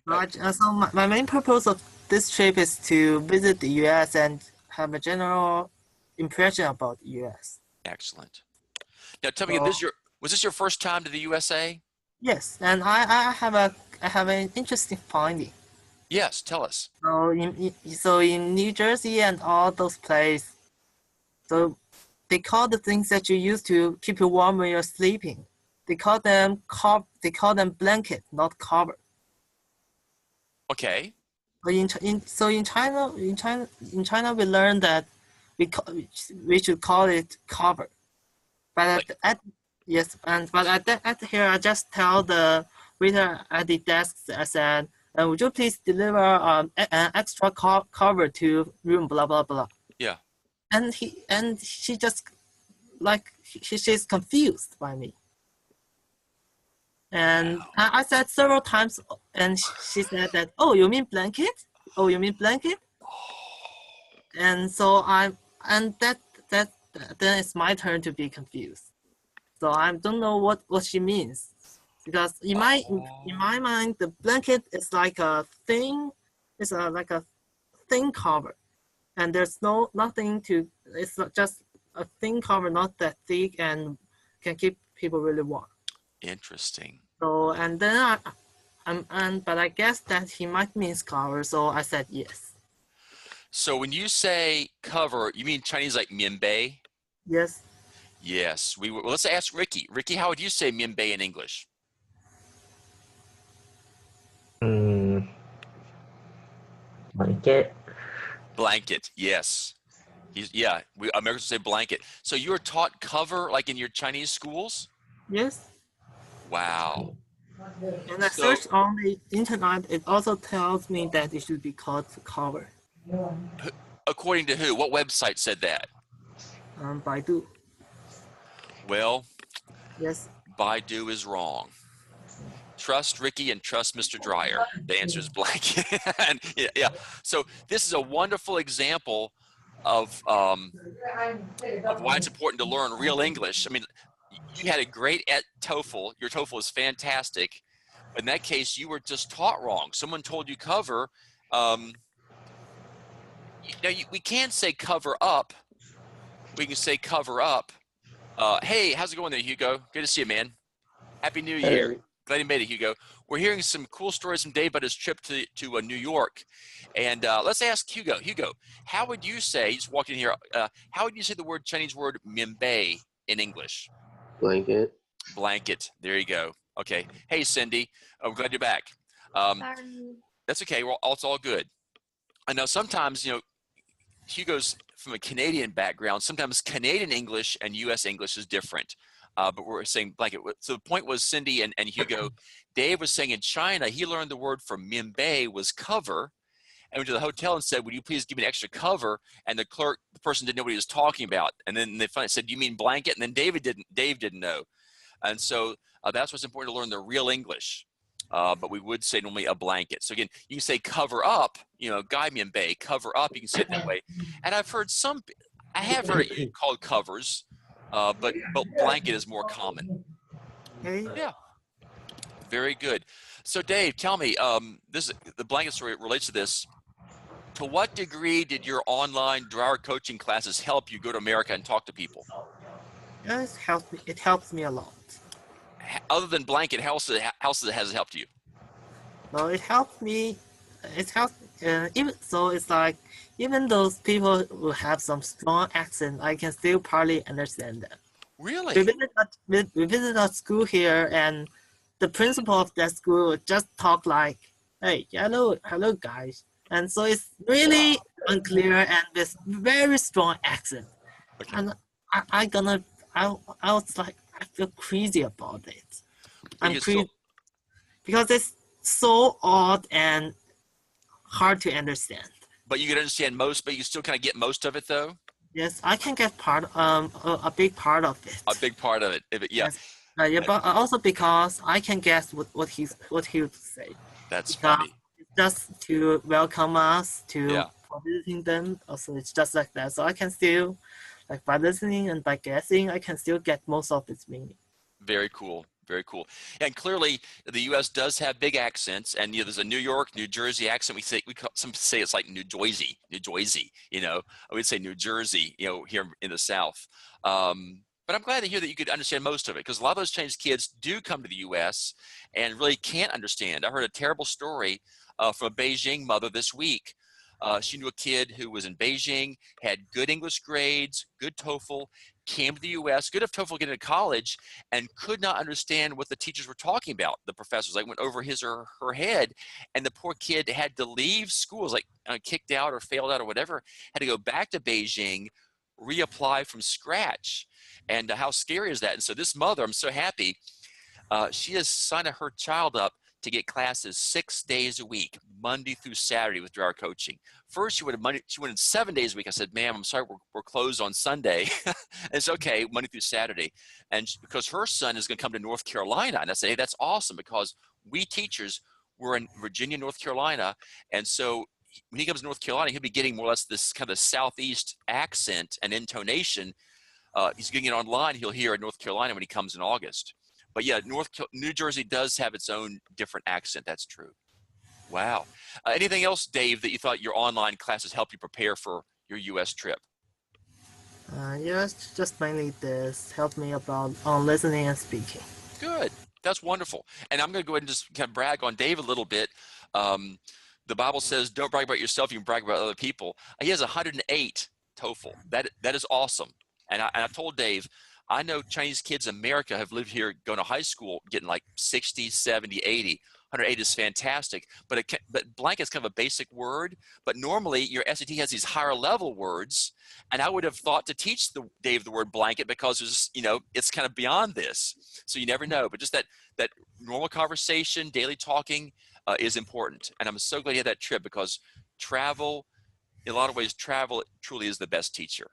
So my main purpose of this trip is to visit the US and have a general impression about the US. Excellent. Now tell me, So, was this your first time to the USA? yes, and I have an interesting finding. Yes, tell us. So in New Jersey and all those places, so they call the things that you use to keep you warm when you're sleeping. They call them blanket, not cover. Okay. In China we learned that we should call it cover. But yes, but at here I just tell the waiter at the desk, I said, would you please deliver an extra cover to room blah blah blah. Yeah. And she just like she's confused by me. And Wow. I said several times, and she said that, oh, you mean blanket? Oh, you mean blanket? And so then it's my turn to be confused. So I don't know what she means, because in my mind the blanket is like a thin, like a thin cover, and there's nothing to. It's just a thin cover, not that thick, and can keep people really warm. Interesting. So and then but I guess that he might mean cover, so I said yes. So when you say cover, you mean Chinese like mianbei? Yes. Yes. Well, let's ask Ricky. Ricky, how would you say mianbei in English? Blanket. Blanket. Yes. Americans say blanket. So you were taught cover like in your Chinese schools? Yes. Wow. And I searched on the internet. It also tells me that it should be called cover. According to who? What website said that? Baidu. Well, yes. Baidu is wrong. Trust Ricky and trust Mr. Dryer. The answer is blanket. And yeah. So this is a wonderful example of why it's important to learn real English. I mean, you had a great at TOEFL. Your TOEFL is fantastic. In that case, you were just taught wrong. Someone told you cover. We can say cover up. We can say cover up. Hey, how's it going there, Hugo? Good to see you, man. Happy New Year. Glad you made it, Hugo. We're hearing some cool stories from Dave about his trip to New York. And let's ask Hugo. Hugo, how would you say, just walking in here, how would you say the Chinese word mianbei in English? Blanket. Blanket. There you go. Okay. Hey, Cindy. I'm glad you're back. Sorry. That's okay. Well, it's all good. I know sometimes, Hugo's from a Canadian background. Sometimes Canadian English and U.S. English is different. But we're saying blanket. So the point was, Cindy and Hugo, Dave was saying in China, he learned the word for mianbei was cover, and went to the hotel and said, would you please give me an extra cover? And the person didn't know what he was talking about. And then they finally said, do you mean blanket? And then Dave didn't know. And so that's what's important to learn the real English. But we would say normally a blanket. So again, you can say cover up, gai mianbei, cover up, you can say it that way. And I have heard it called covers, but blanket is more common. Yeah. Very good. So Dave, tell me, the blanket story relates to this. To what degree did your online Dryer coaching classes help you go to America and talk to people? Yes, it helps me a lot. Other than blanket, how else has it helped you? No, it helped me. It helps. It's like even those people who have some strong accent, I can still partly understand them. Really? We visit a school here, and the principal of that school just talk like, "Hey, hello, guys," and so it's really unclear and with very strong accent. Okay. And I was like, I feel crazy about it. Because it's so odd and hard to understand. But you can understand most, but you still kind of get most of it, though. Yes, I can get a big part of it. A big part of it, yeah. Yes. But also because I can guess what he would say. That's funny. It's just to welcome us for visiting them. Also, it's just like that. So I can still, like by listening and by guessing, I can still get most of its meaning. Very cool. very cool. And clearly, the U.S. does have big accents, and there's a New York, New Jersey accent. Some say it's like New Jersey. I would say New Jersey. Here in the South. But I'm glad to hear that you could understand most of it, because a lot of those Chinese kids do come to the U.S. and really can't understand. I heard a terrible story from a Beijing mother this week. She knew a kid who was in Beijing, had good English grades, good TOEFL, came to the U.S., good at TOEFL, getting to college, and could not understand what the teachers were talking about. The professors went over his or her head, and the poor kid had to leave school, kicked out or failed out or whatever, had to go back to Beijing, reapply from scratch. And how scary is that? And so this mother, I'm so happy, she has signed her child up to get classes 6 days a week, Monday through Saturday, with our coaching. First, she wanted 7 days a week. I said, ma'am, I'm sorry, we're closed on Sunday. It's okay, Monday through Saturday. And because her son is going to come to North Carolina. And I said, hey, that's awesome, because we teachers, we're in Virginia, North Carolina. And so when he comes to North Carolina, he'll be getting more or less this kind of Southeast accent and intonation. He's getting it online. He'll hear in North Carolina when he comes in August. But yeah, New Jersey does have its own different accent. That's true. Wow. Anything else, Dave, that you thought your online classes helped you prepare for your U.S. trip? Yes, just mainly this helped me about on listening and speaking. Good. That's wonderful. And I'm going to go ahead and just kind of brag on Dave a little bit. The Bible says, don't brag about yourself, you can brag about other people. He has 108 TOEFL. That is awesome. And I told Dave, I know Chinese kids in America have lived here, going to high school, getting like 60, 70, 80. 108 is fantastic, but blanket is kind of a basic word. But normally your SAT has these higher level words, and I would have thought to teach Dave the word blanket, because it's kind of beyond this. So you never know. But just that normal conversation, daily talking is important. And I'm so glad you had that trip, because travel, in a lot of ways, travel truly is the best teacher.